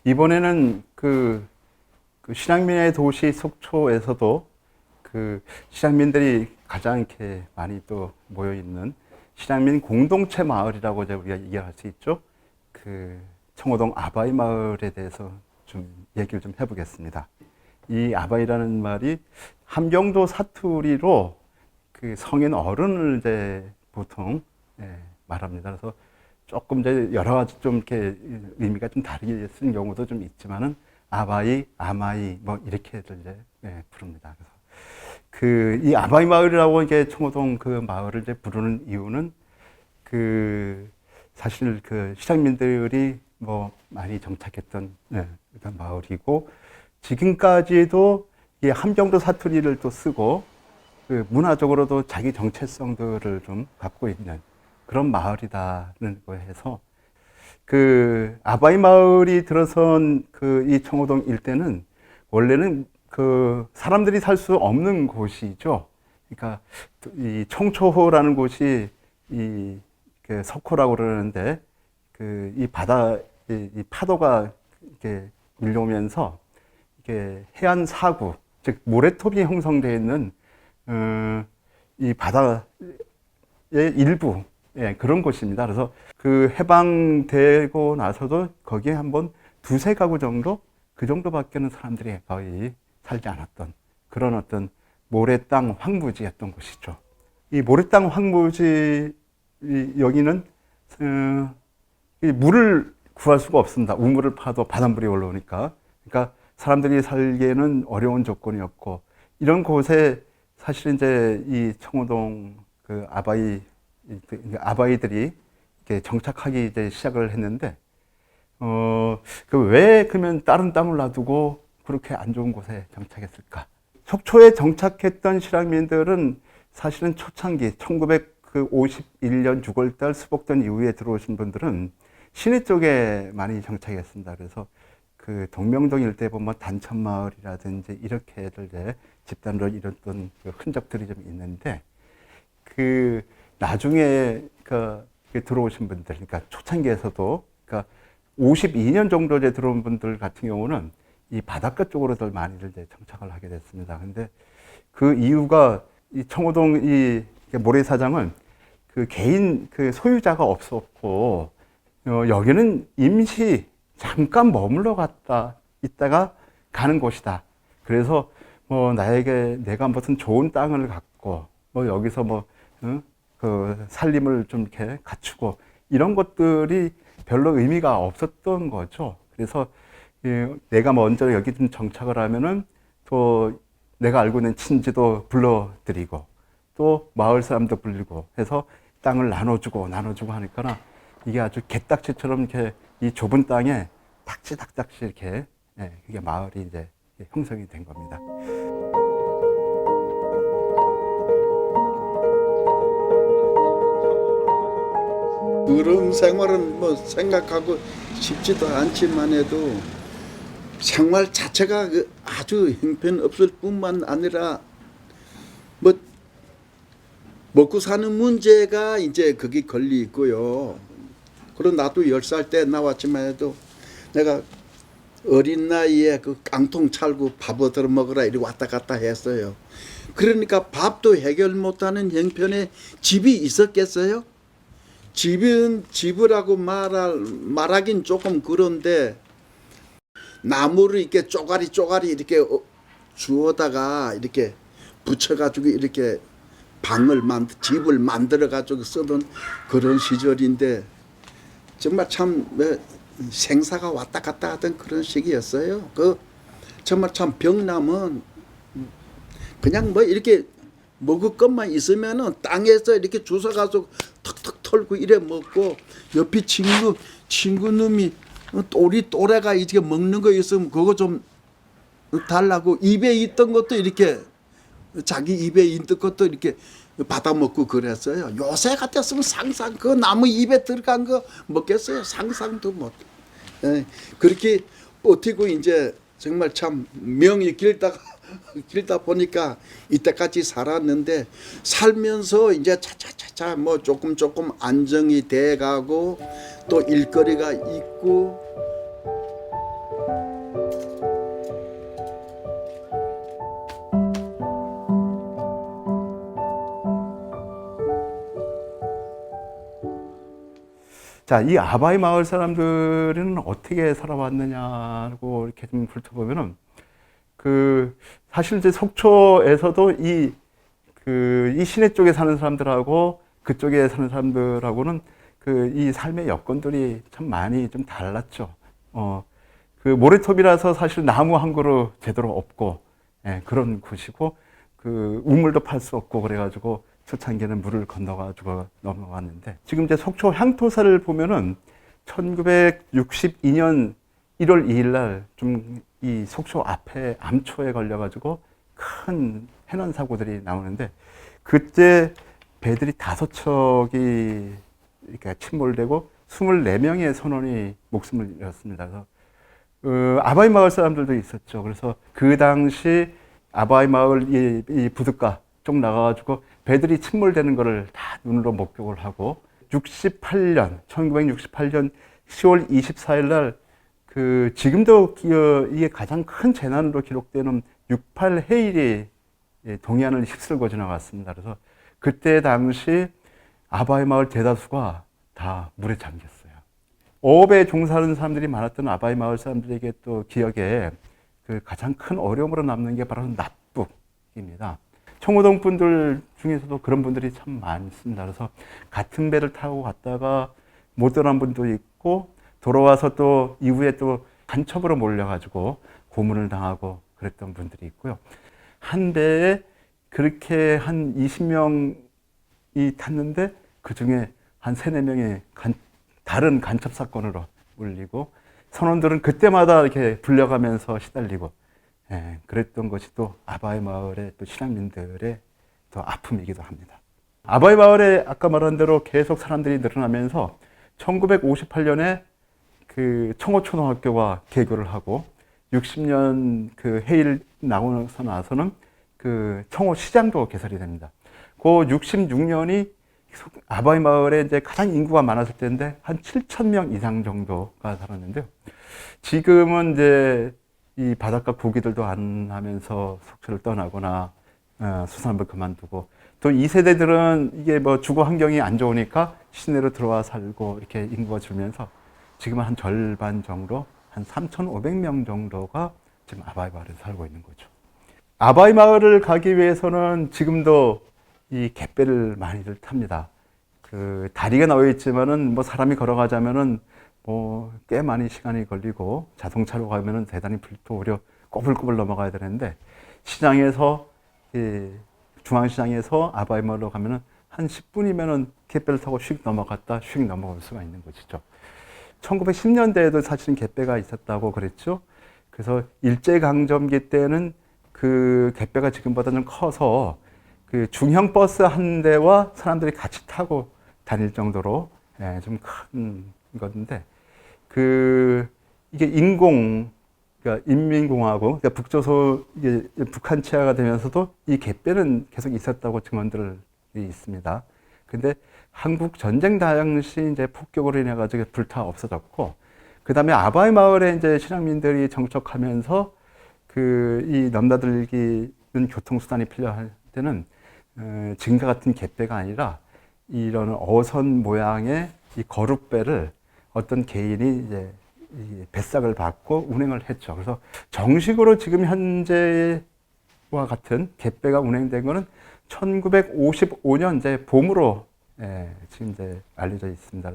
이번에는 그 신앙민의 도시 속초에서도 그 신앙민들이 가장 이렇게 많이 또 모여 있는 신앙민 공동체 마을이라고 이제 우리가 얘기할 수 있죠. 그 청호동 아바이 마을에 대해서 좀 얘기를 좀 해보겠습니다. 이 아바이라는 말이 함경도 사투리로 그 성인 어른을 이제 보통 말합니다. 그래서 조금 이제 여러 가지 좀 이렇게 의미가 좀 다르게 쓰는 경우도 좀 있지만은 아바이, 아마이 뭐 이렇게들 이제 부릅니다. 그래서 그 이 아바이 마을이라고 이게 청호동 그 마을을 이제 부르는 이유는 그 사실 그 시장민들이 뭐 많이 정착했던 그런 마을이고 지금까지도 이 함경도 사투리를 또 쓰고 그 문화적으로도 자기 정체성들을 좀 갖고 있는 그런 마을이다는 거 해서 그 아바이 마을이 들어선 그 이 청호동 일대는 원래는 그 사람들이 살 수 없는 곳이죠. 그러니까 이 청초호라는 곳이 이 그 석호라고 그러는데 그 이 바다 이 파도가 이렇게 밀려오면서 이게 해안 사구 즉 모래톱이 형성되어 있는 이 바다의 일부 그런 곳입니다. 그래서 그 해방되고 나서도 거기에 한번 두세 가구 정도 그 정도밖에는 사람들이 거의 살지 않았던 그런 어떤 모래 땅 황무지였던 곳이죠. 이 모래 땅 황무지 여기는 이 물을 구할 수가 없습니다. 우물을 파도 바닷물이 올라오니까. 그러니까 사람들이 살기에는 어려운 조건이었고 이런 곳에 사실 이제 이 청호동 그 아바이들이 이렇게 정착하기 이제 시작을 했는데 그 왜 그러면 다른 땅을 놔두고 그렇게 안 좋은 곳에 정착했을까? 속초에 정착했던 실향민들은 사실은 초창기 1951년 6월달 수복던 이후에 들어오신 분들은 시내 쪽에 많이 정착했습니다. 그래서 그 동명동 일대 보면 단천마을이라든지 이렇게들 이제 집단으로 이뤘던 그 흔적들이 좀 있는데 그 나중에 그 들어오신 분들, 그러니까 초창기에서도 그러니까 52년 정도 이제 들어온 분들 같은 경우는 이 바닷가 쪽으로들 많이들 이제 정착을 하게 됐습니다. 근데 그 이유가 이 청호동 이 모래사장은 그 개인 그 소유자가 없었고 여기는 임시 잠깐 머물러 갔다 있다가 가는 곳이다. 그래서 뭐 내가 무슨 좋은 땅을 갖고 뭐 여기서 뭐 그 살림을 좀 이렇게 갖추고 이런 것들이 별로 의미가 없었던 거죠. 그래서 내가 먼저 여기 좀 정착을 하면은 또 내가 알고 있는 친지도 불러드리고 또 마을 사람도 불리고 해서 땅을 나눠주고 하니까 이게 아주 개딱지처럼 이렇게 이 좁은 땅에 닥치닥닥치 이렇게 그게 마을이 이제 형성이 된 겁니다. 그런 생활은 뭐 생각하고 싶지도 않지만 해도 생활 자체가 아주 형편없을 뿐만 아니라 뭐 먹고 사는 문제가 이제 거기 걸리 있고요. 그리고 나도 10살 때 나왔지만 해도 내가 어린 나이에 그 깡통 찰고 밥 얻어 먹으라 이리 왔다 갔다 했어요. 그러니까 밥도 해결 못하는 형편에 집이 있었겠어요? 집이라고 말하긴 조금 그런데 나무를 이렇게 쪼가리 이렇게 주워다가 이렇게 붙여가지고 이렇게 집을 만들어가지고 쓰던 그런 시절인데 정말 참 생사가 왔다 갔다 하던 그런 시기였어요. 정말 참 병나면 그냥 뭐 이렇게 먹을 것만 있으면은 땅에서 이렇게 주워가지고 턱턱 털고 이래 먹고 옆에 친구 놈이 또래가 이렇게 먹는 거 있으면 그거 좀 달라고 입에 있던 것도 이렇게 자기 입에 있던 것도 이렇게 받아 먹고 그랬어요. 요새 같았으면 상상 그 나무 입에 들어간 거 먹겠어요. 상상도 못. 그렇게 버티고 이제 정말 참 명이 길다 보니까 이때까지 살았는데 살면서 이제 차차차차 뭐 조금 안정이 돼 가고 또 일거리가 있고 자, 이 아바이 마을 사람들은 어떻게 살아왔느냐고 이렇게 좀 훑어보면은, 사실 이제 속초에서도 이 시내 쪽에 사는 사람들하고 그쪽에 사는 사람들하고는 이 삶의 여건들이 참 많이 좀 달랐죠. 모래톱이라서 사실 나무 한 그루 제대로 없고, 예, 그런 곳이고, 우물도 팔 수 없고, 그래가지고, 초창기에는 물을 건너가지고 넘어갔는데, 지금 이제 속초 향토사를 보면은, 1962년 1월 2일 날, 좀, 이 속초 앞에 암초에 걸려가지고, 큰 해난 사고들이 나오는데, 그때 배들이 5척이 이렇게 침몰되고, 24명의 선원이 목숨을 잃었습니다. 그래서 아바이 마을 사람들도 있었죠. 그래서 그 당시 아바이 마을 이 부둣가 쪽 나가가지고 배들이 침몰되는 거를 다 눈으로 목격을 하고 1968년 10월 24일 날 지금도 이게 가장 큰 재난으로 기록되는 6.8 해일이 동해안을 휩쓸고 지나갔습니다. 그래서 그때 당시 아바이 마을 대다수가 다 물에 잠겼어요. 어업에 종사하는 사람들이 많았던 아바이 마을 사람들에게 또 기억에 가장 큰 어려움으로 남는 게 바로 납북입니다. 청호동 분들 중에서도 그런 분들이 참 많습니다. 그래서 같은 배를 타고 갔다가 못 돌아온 분도 있고 돌아와서 또 이후에 또 간첩으로 몰려가지고 고문을 당하고 그랬던 분들이 있고요. 한 배에 그렇게 한 20명이 탔는데 그 중에 한 3, 4명이 다른 간첩 사건으로 물리고 선원들은 그때마다 이렇게 불려가면서 시달리고 그랬던 것이 또 아바이 마을의 또 실향민들의 또 아픔이기도 합니다. 아바이 마을에 아까 말한 대로 계속 사람들이 늘어나면서 1958년에 청호초등학교가 개교를 하고 60년 해일 나고서 나서는 청호시장도 개설이 됩니다. 그 66년이 아바이 마을에 이제 가장 인구가 많았을 때인데 한 7,000명 이상 정도가 살았는데요. 지금은 이제 이 바닷가 구기들도 안 하면서 속초를 떠나거나 수산업을 그만두고 또 2세대들은 이게 뭐 주거 환경이 안 좋으니까 시내로 들어와 살고 이렇게 인구가 줄면서 지금은 한 절반 정도 한 3,500명 정도가 지금 아바이 마을에 살고 있는 거죠. 아바이 마을을 가기 위해서는 지금도 이 갯배를 많이들 탑니다. 다리가 나와 있지만은 뭐 사람이 걸어가자면은 뭐 꽤 많이 시간이 걸리고 자동차로 가면은 대단히 불도 오려 꼬불꼬불 넘어가야 되는데 시장에서 중앙시장에서 아바이 마을로 가면은 한 10분이면은 갯배를 타고 휙 넘어갔다 휙 넘어올 수가 있는 것이죠. 1910년대에도 사실은 갯배가 있었다고 그랬죠. 그래서 일제강점기 때는 갯배가 지금보다 좀 커서 중형 버스 한 대와 사람들이 같이 타고 다닐 정도로 좀 큰 건데 이게 그러니까 인민공화국, 그러니까 북조선 이게 북한 치하가 되면서도 이 갯배는 계속 있었다고 증언들이 있습니다. 근데 한국 전쟁 당시 이제 폭격으로 인해 가지고 불타 없어졌고, 그 다음에 아바이 마을에 이제 실향민들이 정착하면서 이 넘나들기는 교통수단이 필요할 때는 지금과 같은 갯배가 아니라 이런 어선 모양의 이 거룻배를 어떤 개인이 이제 이 배싹을 받고 운행을 했죠. 그래서 정식으로 지금 현재와 같은 갯배가 운행된 거는 1955년 이제 봄으로 지금 이제 알려져 있습니다.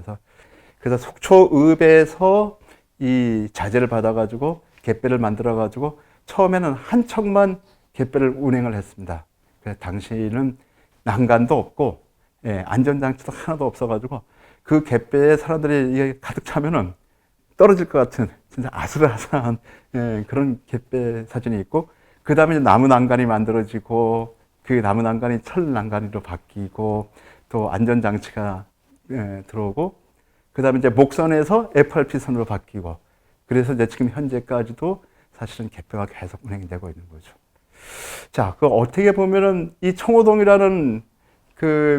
그래서 속초읍에서 이 자재를 받아가지고 갯배를 만들어가지고 처음에는 한 척만 갯배를 운행을 했습니다. 그래서 당시에는 난간도 없고 안전장치도 하나도 없어가지고 그 갯배에 사람들이 이게 가득 차면은 떨어질 것 같은 진짜 아슬아슬한 그런 갯배 사진이 있고, 그 다음에 나무 난간이 만들어지고 그 나무 난간이 철 난간으로 바뀌고 또 안전장치가 들어오고, 그 다음에 이제 목선에서 FRP 선으로 바뀌고, 그래서 이제 지금 현재까지도 사실은 갯배가 계속 운행되고 있는 거죠. 자, 어떻게 보면은 이 청호동이라는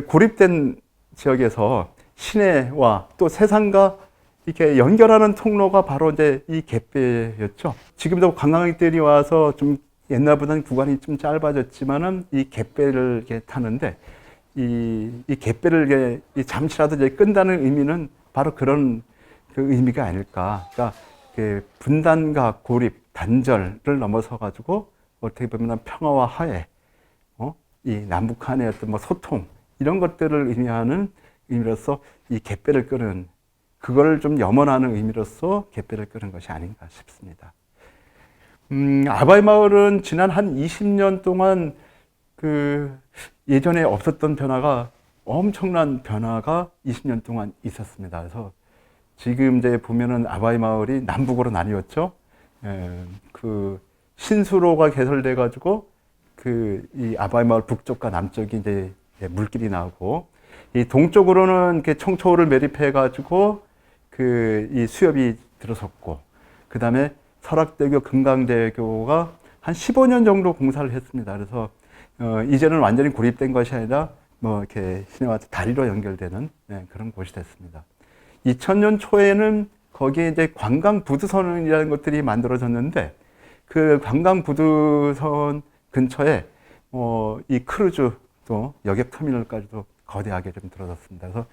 고립된 지역에서 시내와 또 세상과 이렇게 연결하는 통로가 바로 이제 이 갯배였죠. 지금도 관광객들이 와서 좀 옛날보다는 구간이 좀 짧아졌지만은 이 갯배를 이렇게 타는데 이 갯배를 이렇게 잠시라도 이제 끈다는 의미는 바로 그런 그 의미가 아닐까. 그러니까 그 분단과 고립, 단절을 넘어서 가지고 어떻게 보면 평화와 화해, 이 남북한의 어떤 뭐 소통 이런 것들을 의미하는 의미로서 이 갯배를 끄는 그걸 좀 염원하는 의미로서 갯배를 끄는 것이 아닌가 싶습니다. 아바이 마을은 지난 한 20년 동안 그 예전에 없었던 변화가 엄청난 변화가 20년 동안 있었습니다. 그래서 지금 이제 보면은 아바이 마을이 남북으로 나뉘었죠. 그 신수로가 개설돼 가지고 그 이 아바이 마을 북쪽과 남쪽이 이제 물길이 나오고 이 동쪽으로는 이렇게 청초를 매립해 가지고 그 이 수협이 들어섰고 그 다음에 설악대교, 금강대교가 한 15년 정도 공사를 했습니다. 그래서 이제는 완전히 고립된 것이 아니라 뭐 이렇게 시내와 다리로 연결되는 그런 곳이 됐습니다. 2000년 초에는 거기에 이제 관광부두선이라는 것들이 만들어졌는데 그 관광부두선 근처에 이 크루즈 또 여객터미널까지도 거대하게 좀 들어섰습니다. 그래서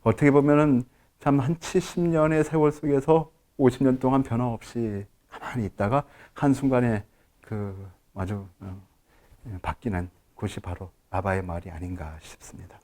어떻게 보면은 참 한 70년의 세월 속에서 50년 동안 변화 없이 가만히 있다가 한순간에 그 아주 바뀌는 곳이 바로 아바이 마을이 아닌가 싶습니다.